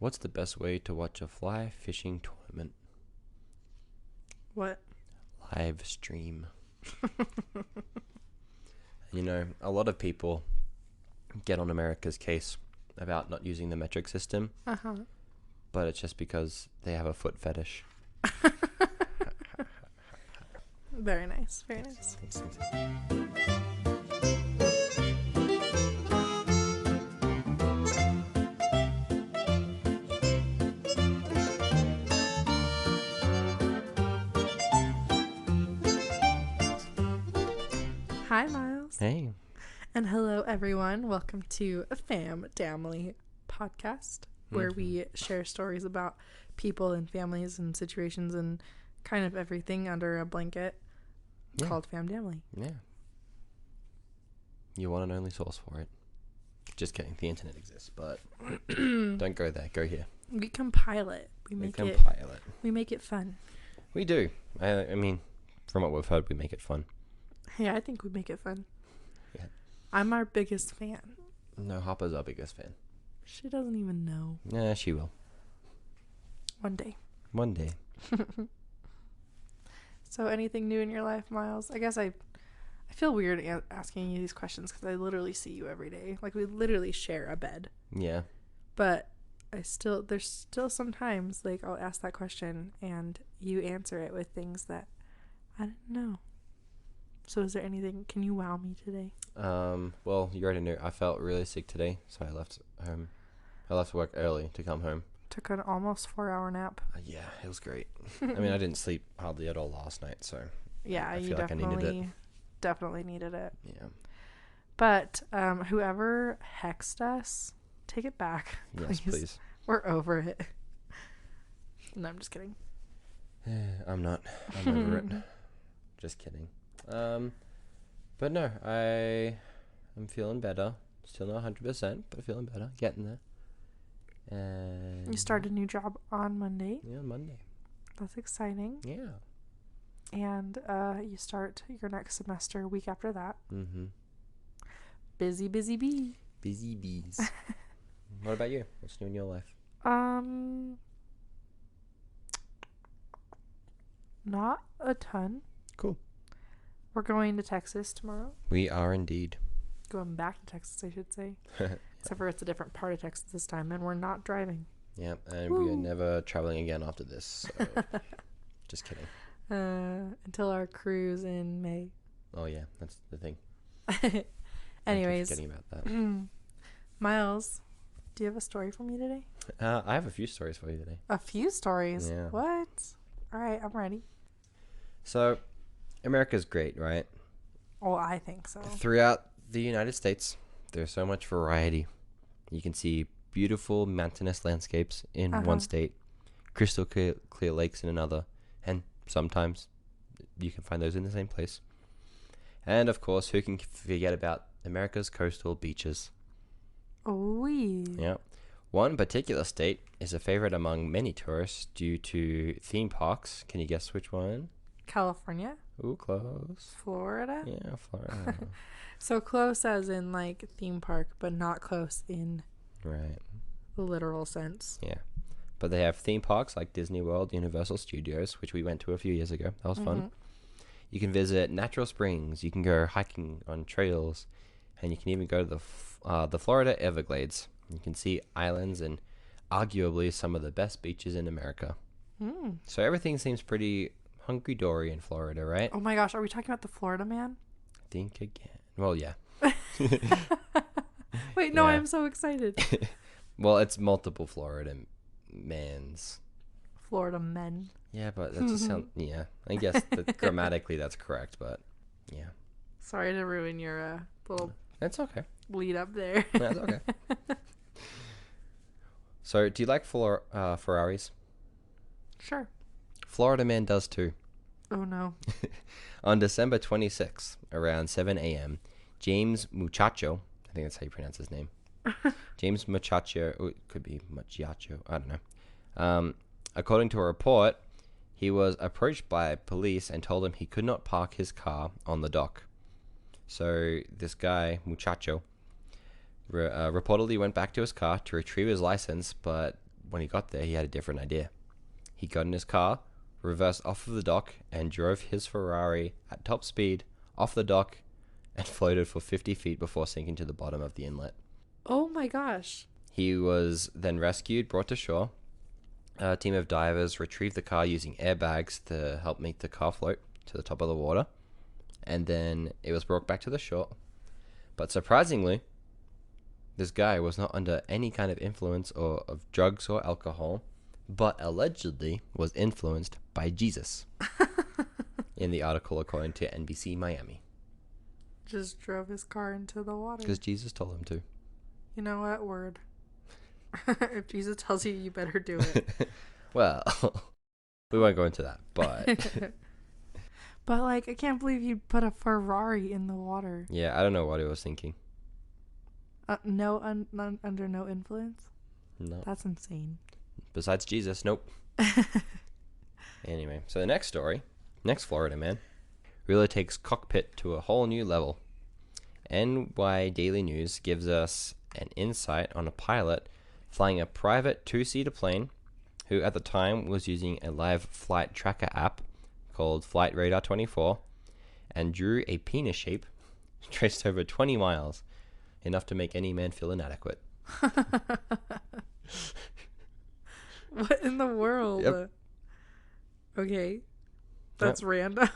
What's the best way to watch a fly fishing tournament? What? Live stream. You know, a lot of people get on America's case about not using the metric system, but it's just because they have a foot fetish. Very nice. Very nice. Thanks. Hi, Myles. Hey. And hello, everyone. Welcome to a Damily podcast, where we share stories about people and families and situations and kind of everything under a blanket called Damily. Yeah. You want an only source for it. Just kidding. The internet exists, but don't go there. Go here. We compile it. We make it fun. We do. I mean, from what we've heard, we make it fun. Yeah, I think we make it fun. Yeah. I'm our biggest fan. No, Hopper's our biggest fan. She doesn't even know. Yeah, she will. One day. One day. So anything new in your life, Myles? I guess I feel weird asking you these questions because I literally see you every day. Like, we literally share a bed. Yeah. But there's still sometimes, like, I'll ask that question and you answer it with things that I didn't know. So is there anything, can you wow me today? Well, you already knew I felt really sick today, so I left home. I left work early to come home. Took an almost 4-hour nap. Yeah, it was great. I mean, I didn't sleep hardly at all last night, so yeah, I you feel like I needed it. Definitely needed it. Yeah. But whoever hexed us, take it back. Yes, please. We're over it. No, I'm just kidding. I'm not. I'm over it. Just kidding. But no, I'm feeling better. Still not 100%, but feeling better. Getting there. And you start a new job on Monday. Yeah, on Monday. That's exciting. Yeah. And you start your next semester a week after that. Mm-hmm. Busy bee. Busy bees. What about you? What's new in your life? Not a ton. Cool. We're going to Texas tomorrow. We are indeed. Going back to Texas, I should say. Except for it's a different part of Texas this time, and we're not driving. Yeah, and we are never traveling again after this. So just kidding. Until our cruise in May. Oh yeah, that's the thing. Anyways, forgetting about that. Myles, do you have a story for me today? I have a few stories for you today. A few stories? Yeah. What? All right, I'm ready. So, America's great, right? Oh, I think so. Throughout the United States, there's so much variety. You can see beautiful mountainous landscapes in one state, crystal clear lakes in another, and sometimes you can find those in the same place. And of course, who can forget about America's coastal beaches? Oh, yeah. One particular state is a favorite among many tourists due to theme parks. Can you guess which one? California? Ooh, close. Florida? Yeah, Florida. So close as in, like, theme park, but not close in right. the literal sense. Yeah. But they have theme parks like Disney World, Universal Studios, which we went to a few years ago. That was fun. You can visit natural springs. You can go hiking on trails. And you can even go to the Florida Everglades. You can see islands and arguably some of the best beaches in America. So everything seems pretty hunky-dory in Florida, right? Oh my gosh, are we talking about the Florida man? Think again. Well, yeah. Wait, no, Yeah. I'm so excited. Well, it's multiple Florida mans. Florida men. Yeah, but that just sounds... Yeah, I guess that grammatically that's correct, but yeah. Sorry to ruin your little That's okay. lead up there. That's okay. So, do you like Ferraris? Sure. Florida man does too. Oh, no. On December 26th, around 7 a.m., James Muchacho, I think that's how you pronounce his name. James Muchacho, it could be Muchacho, I don't know. According to a report, he was approached by police and told him he could not park his car on the dock. So this guy, Muchacho, reportedly went back to his car to retrieve his license, but when he got there, he had a different idea. He got in his car, reversed off of the dock, and drove his Ferrari at top speed off the dock and floated for 50 feet before sinking to the bottom of the inlet. Oh my gosh. He was then rescued, brought to shore. A team of divers retrieved the car using airbags to help make the car float to the top of the water. And then it was brought back to the shore. But surprisingly, this guy was not under any kind of influence or of drugs or alcohol, but allegedly was influenced by Jesus. In the article, according to NBC Miami. Just drove his car into the water. Because Jesus told him to. You know what? Word. If Jesus tells you, you better do it. Well, we won't go into that, but... But, like, I can't believe you put a Ferrari in the water. Yeah, I don't know what he was thinking. Under no influence? No. That's insane. Besides Jesus, nope. Anyway, so the next story, next Florida man, really takes cockpit to a whole new level. NY Daily News gives us an insight on a pilot flying a private two-seater plane who at the time was using a live flight tracker app called Flight Radar 24 and drew a penis shape traced over 20 miles, enough to make any man feel inadequate. What in the world? Yep. Okay. That's random.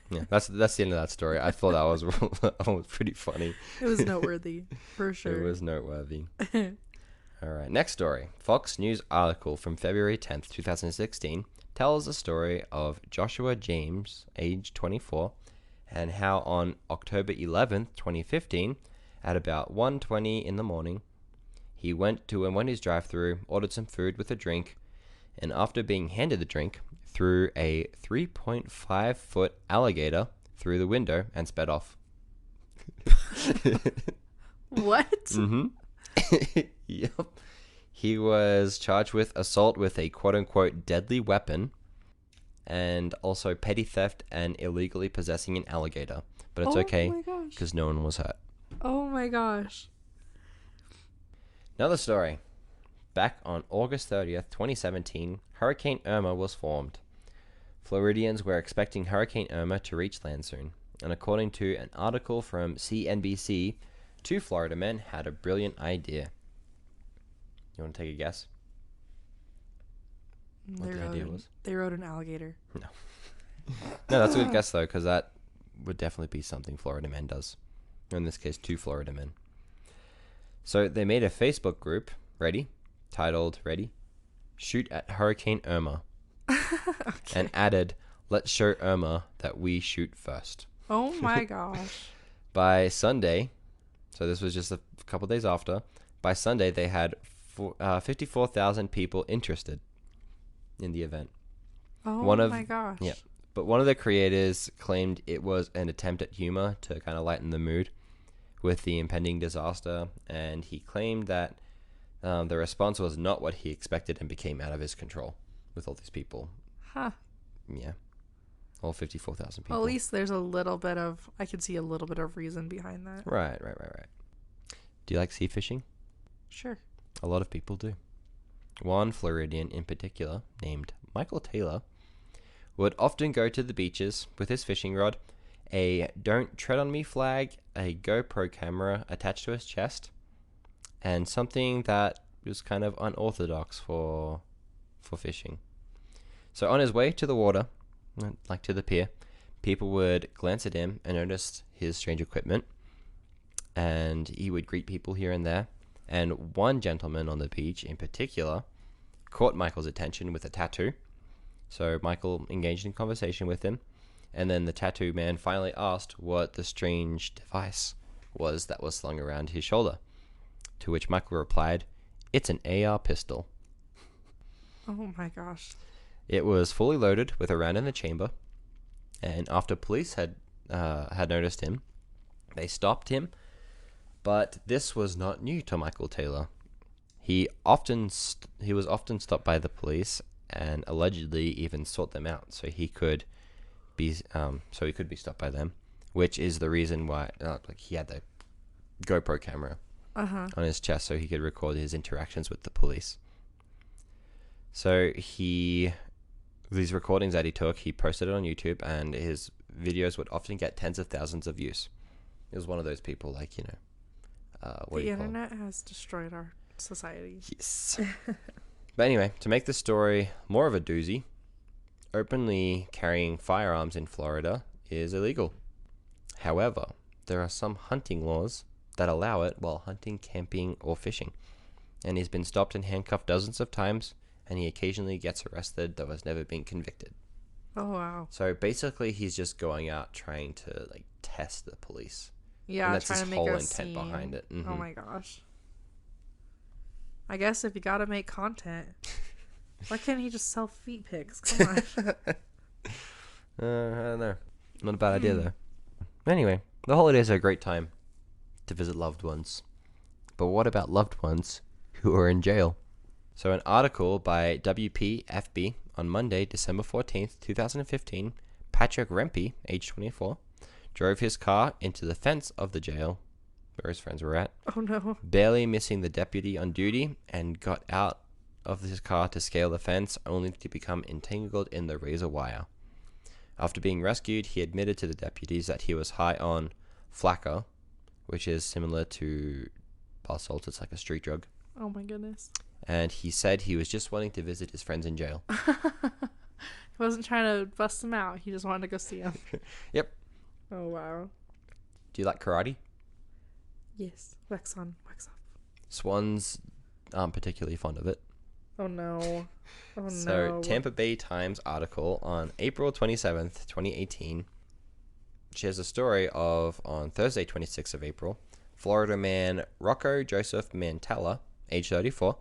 Yeah, that's the end of that story. I thought that was pretty funny. It was noteworthy, for sure. It was noteworthy. All right, next story. Fox News article from February 10th, 2016 tells the story of Joshua James, age 24, and how on October 11th, 2015, at about 1:20 in the morning, he went to a Wendy's drive-thru, ordered some food with a drink, and after being handed the drink, threw a 3.5-foot alligator through the window and sped off. What? Mm-hmm. Yep. He was charged with assault with a quote-unquote deadly weapon and also petty theft and illegally possessing an alligator. But it's okay because no one was hurt. Oh my gosh. Another story. Back on August 30th, 2017, Hurricane Irma was formed. Floridians were expecting Hurricane Irma to reach land soon. And according to an article from CNBC, two Florida men had a brilliant idea. You want to take a guess? What the idea was? They rode an alligator. No. No, that's a good guess, though, because that would definitely be something Florida man does. In this case, two Florida men. So they made a Facebook group, titled, Shoot at Hurricane Irma. Okay. And added, let's show Irma that we shoot first. Oh my gosh. By Sunday, so this was just a couple days after, by Sunday they had 54,000 people interested in the event. Oh my gosh. Yeah. But one of the creators claimed it was an attempt at humor to kind of lighten the mood with the impending disaster, and he claimed that the response was not what he expected and became out of his control with all these people. Huh. Yeah. All 54,000 people. Well, at least there's I could see a little bit of reason behind that. Right. Do you like sea fishing? Sure. A lot of people do. One Floridian in particular, named Michael Taylor, would often go to the beaches with his fishing rod, a "Don't Tread on Me" flag, a GoPro camera attached to his chest, and something that was kind of unorthodox for fishing. So on his way to the water, like to the pier, people would glance at him and notice his strange equipment, and he would greet people here and there. And one gentleman on the beach in particular caught Michael's attention with a tattoo. So Michael engaged in conversation with him, and then the tattoo man finally asked what the strange device was that was slung around his shoulder, to which Michael replied, "It's an AR pistol." Oh my gosh. It was fully loaded with a round in the chamber, and after police had noticed him, they stopped him. But this was not new to Michael Taylor. He was often stopped by the police and allegedly even sought them out, so he could be stopped by them, which is the reason why he had the GoPro camera on his chest so he could record his interactions with the police. So these recordings that he took, he posted it on YouTube, and his videos would often get tens of thousands of views. He was one of those people, like, the internet has destroyed our society. Yes. But anyway, to make the story more of a doozy, openly carrying firearms in Florida is illegal. However, there are some hunting laws that allow it while hunting, camping, or fishing. And he's been stopped and handcuffed dozens of times, and he occasionally gets arrested, though has never been convicted. Oh, wow. So basically, he's just going out trying to, like, test the police. Yeah, and that's trying his to whole make a intent scene. behind it. Mm-hmm. Oh my gosh. I guess if you gotta make content, why can't he just sell feet pics? Come on. I don't know. Not a bad idea, though. Anyway, the holidays are a great time to visit loved ones. But what about loved ones who are in jail? So an article by WPFB on Monday, December 14th, 2015, Patrick Rempe, age 24, drove his car into the fence of the jail where his friends were at, Oh no. barely missing the deputy on duty, and got out of his car to scale the fence only to become entangled in the razor wire. After being rescued, he admitted to the deputies that he was high on flakka, which is similar to bath salts. It's like a street drug. Oh my goodness. And he said he was just wanting to visit his friends in jail. He wasn't trying to bust them out. He just wanted to go see them. Yep. Oh wow. Do you like karate? Yes. Wax on, wax off. Swans aren't particularly fond of it. Oh no. Oh So, no. Tampa Bay Times article on April 27th, 2018 shares a story of, on Thursday, 26th of April, Florida man Rocco Joseph Mantella, age 34,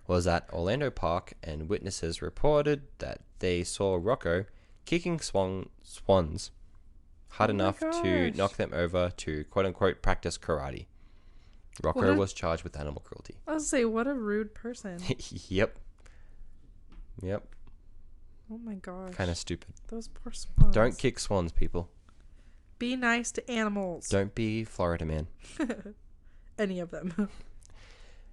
was at Orlando Park, and witnesses reported that they saw Rocco kicking swans hard enough to knock them over to quote-unquote practice karate. Rocco was charged with animal cruelty. I was gonna say, what a rude person. Yep. Oh my gosh. Kind of stupid. Those poor swans. Don't kick swans, people. Be nice to animals. Don't be Florida man. Any of them.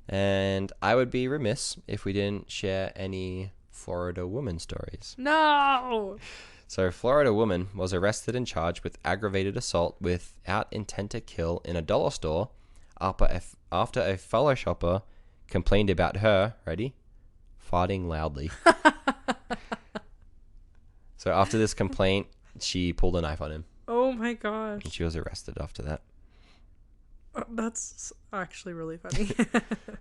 And I would be remiss if we didn't share any Florida woman stories. No! So, a Florida woman was arrested and charged with aggravated assault without intent to kill in a dollar store after a fellow shopper complained about her, ready? Farting loudly. So, after this complaint, she pulled a knife on him. Oh my gosh. And she was arrested after that. That's actually really funny.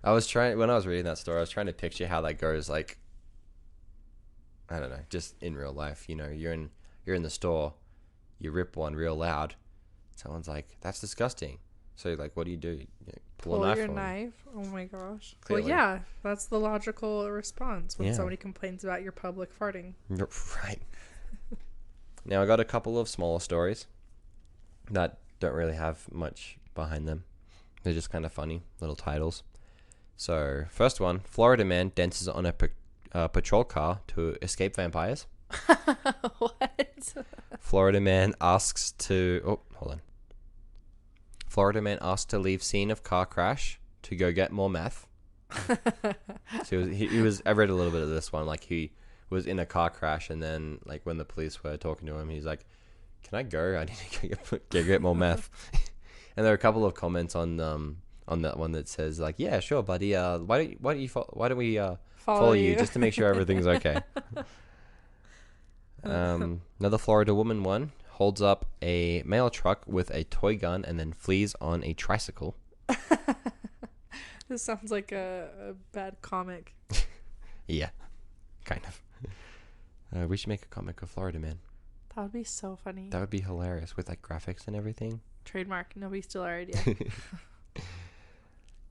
When I was reading that story, I was trying to picture how that goes, like, I don't know, just in real life. You know, you're in the store, you rip one real loud. Someone's like, "That's disgusting." So, like, what do? You pull a knife your on knife. Oh my gosh. Clearly. Well, yeah, that's the logical response when Yeah. somebody complains about your public farting. Right. Now, I got a couple of smaller stories that don't really have much behind them. They're just kind of funny little titles. So, first one: Florida man dances on a patrol car to escape vampires. What? Florida man asks to Florida man asked to leave scene of car crash to go get more meth. So he was. I read a little bit of this one. Like, he was in a car crash, and then, like, when the police were talking to him, he's like, "Can I go? I need to go get more meth." And there are a couple of comments on that one that says, like, "Yeah, sure, buddy. Why don't we follow you just to make sure everything's okay?" Another Florida woman holds up a mail truck with a toy gun and then flees on a tricycle. This sounds like a bad comic. Yeah, kind of. We should make a comic of Florida man. That would be so funny. That would be hilarious with, like, graphics and everything. Trademark. Nobody steal our idea.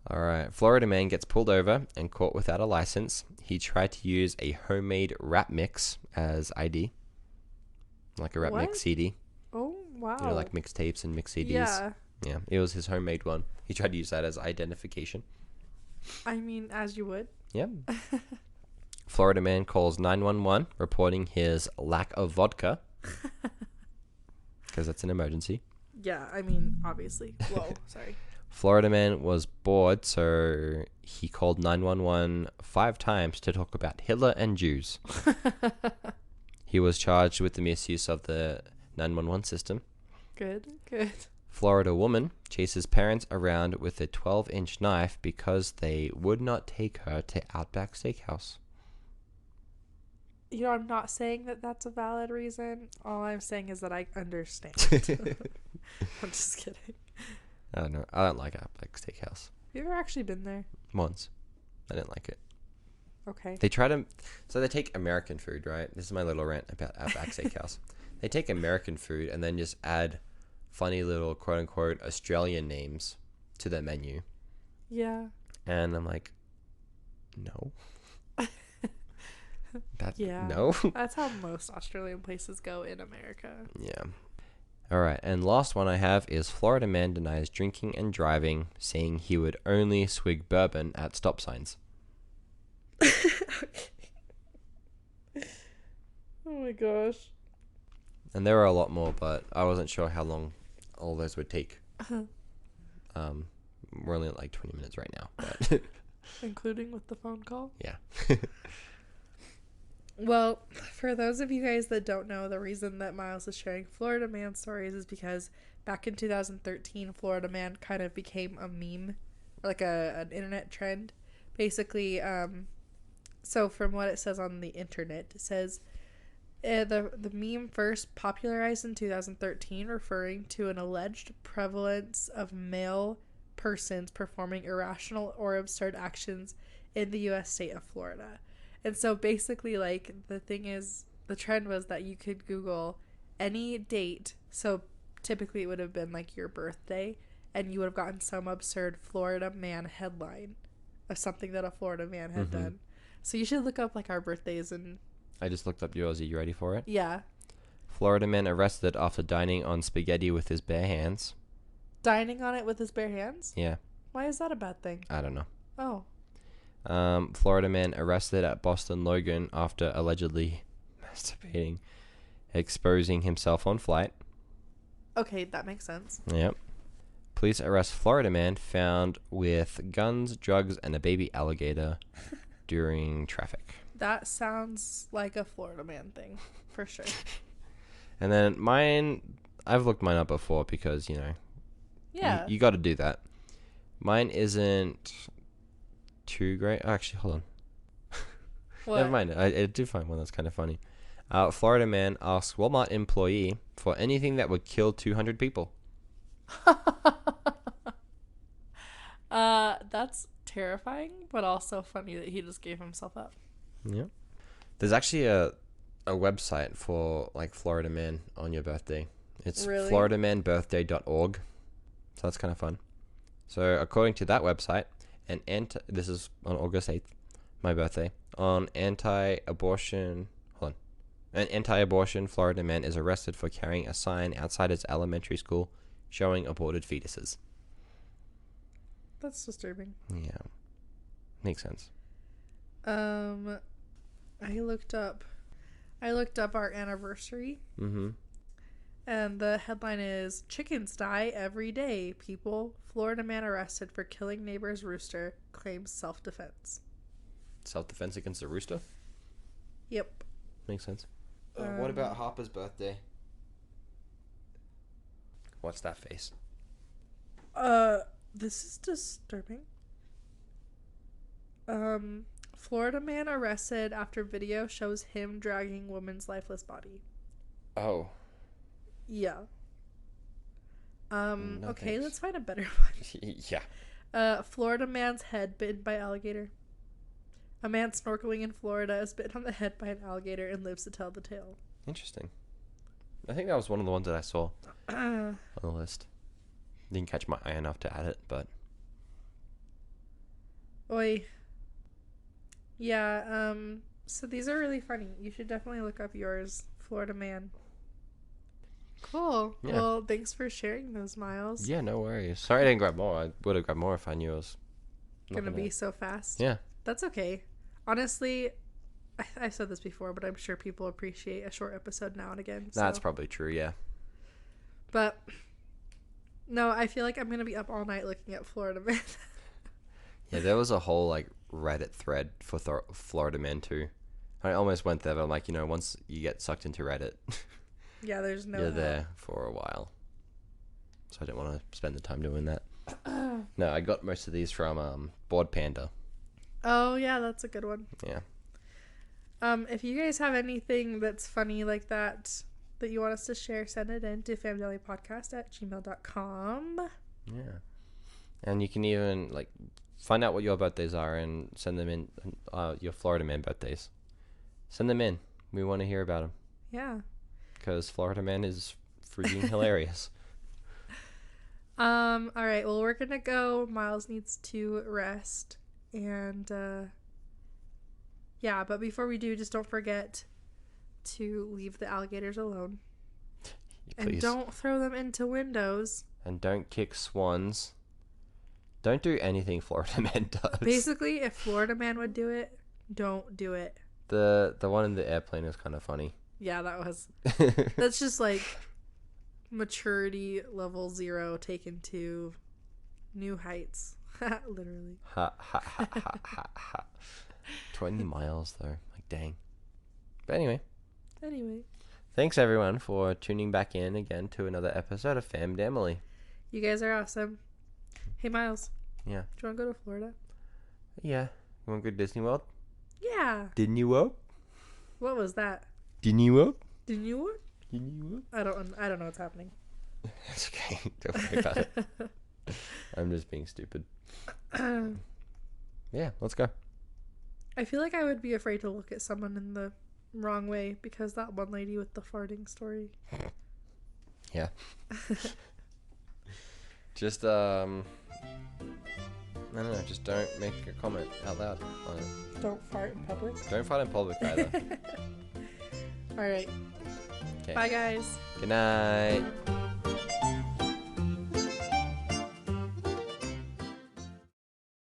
All right. Florida man gets pulled over and caught without a license. He tried to use a homemade rap mix as ID. Like a rap mix CD. Oh, wow. You know, like mixtapes and mix CDs. Yeah. Yeah. It was his homemade one. He tried to use that as identification. I mean, as you would. Yep. Florida man calls 911 reporting his lack of vodka. Because that's an emergency. Yeah, I mean, obviously. Whoa, sorry. Florida man was bored, so he called 911 5 times to talk about Hitler and Jews. He was charged with the misuse of the 911 system. Good, good. Florida woman chases parents around with a 12-inch knife because they would not take her to Outback Steakhouse. You know, I'm not saying that that's a valid reason. All I'm saying is that I understand. I'm just kidding. I don't know. I don't like Outback Steakhouse. You ever actually been there? Once. I didn't like it. Okay. They try to... So they take American food, right? This is my little rant about Outback Steakhouse. They take American food and then just add funny little quote-unquote Australian names to their menu. Yeah. And I'm like, no. Yeah. No. That's how most Australian places go in America. Yeah. All right. And last one I have is Florida man denies drinking and driving, saying he would only swig bourbon at stop signs. Okay. Oh my gosh. And there were a lot more, but I wasn't sure how long all those would take. We're only at like 20 minutes right now. But Including with the phone call? Yeah. Well, for those of you guys that don't know, the reason that Myles is sharing Florida man stories is because back in 2013, Florida man kind of became a meme, like an internet trend. Basically, so from what it says on the internet, it says the meme first popularized in 2013, referring to an alleged prevalence of male persons performing irrational or absurd actions in the U.S. state of Florida. And so basically, like, the thing is, the trend was that you could Google any date. So typically it would have been like your birthday, and you would have gotten some absurd Florida man headline of something that a Florida man had done. So you should look up like our birthdays and... I just looked up yours. Are you ready for it? Yeah. Florida man arrested after dining on spaghetti with his bare hands. Dining on it with his bare hands? Yeah. Why is that a bad thing? I don't know. Oh. Florida man arrested at Boston Logan after allegedly masturbating, exposing himself on flight. Okay, that makes sense. Yep. Police arrest Florida man found with guns, drugs, and a baby alligator during traffic. That sounds like a Florida man thing, for sure. And then mine, I've looked mine up before because, you know, Yeah. you got to do that. Mine isn't too great. Oh, actually, hold on. What? Never mind. I did find one that's kind of funny. Florida man asks Walmart employee for anything that would kill 200 people. That's terrifying, but also funny that he just gave himself up. Yeah. There's actually a website for like Florida man on your birthday. It's Really? floridamanbirthday.org. So that's kind of fun. So according to that website, this is on August 8th, my birthday, an anti-abortion Florida man is arrested for carrying a sign outside his elementary school showing aborted fetuses. That's disturbing. Yeah. Makes sense. I looked up our anniversary. Mm-hmm. And the headline is "Chickens die every day, people. Florida man arrested for killing neighbor's rooster claims self-defense." Self-defense against a rooster? Yep. Makes sense. What about Harper's birthday? What's that face? This is disturbing. Florida man arrested after video shows him dragging woman's lifeless body. Oh. Yeah. No, okay, thanks. let's find a better one. Yeah. Florida man's head bitten by alligator. A man snorkeling in Florida is bitten on the head by an alligator and lives to tell the tale. Interesting. I think that was one of the ones that I saw on the list. Didn't catch my eye enough to add it, but... Oi. Yeah, so these are really funny. You should definitely look up yours, Florida man. Cool. Yeah. Well, thanks for sharing those, Myles. Yeah, no worries. Sorry I didn't grab more. I would have grabbed more if I knew it was... Gonna be so fast. Yeah. That's okay. Honestly, I've said this before, but I'm sure people appreciate a short episode now and again. So. That's probably true, yeah. But No, I feel like I'm gonna be up all night looking at Florida Man. Yeah, there was a whole like Reddit thread for Florida Man too. I almost went there, but I'm like, once you get sucked into Reddit, Yeah, there's no you're help. there for a while. So I didn't want to spend the time doing that. No, I got most of these from Board Panda. Oh yeah, that's a good one. Yeah. If you guys have anything that's funny like that you want us to share, send it in to famdailypodcast@gmail.com. Yeah. And you can even like find out what your birthdays are and send them in, your Florida Man birthdays. Send them in. We want to hear about them. Yeah. Because Florida Man is freaking hilarious. All right. Well, we're gonna go. Myles needs to rest, and yeah. But before we do, just don't forget to leave the alligators alone, Please. and don't throw them into windows. And don't kick swans. Don't do anything Florida Man does. Basically, if Florida Man would do it, don't do it. The one in the airplane is kind of funny. Yeah, that's just like maturity level 0 taken to new heights. Literally. Ha ha ha ha ha ha. 20 miles though. Like dang. But anyway. Thanks everyone for tuning back in again to another episode of Fam Damily. You guys are awesome. Hey Myles. Yeah. Do you want to go to Florida? Yeah. You want to go to Disney World? Yeah. Disney World? What was that? Disney World? Disney World? Disney World? I don't know what's happening. It's okay. Don't worry about it. I'm just being stupid. Yeah, let's go. I feel like I would be afraid to look at someone in the wrong way because that one lady with the farting story. Yeah. Just I don't know, just don't make a comment out loud on it. Don't fart in public. Don't fart in public either. All right. Okay. Bye guys. Good night.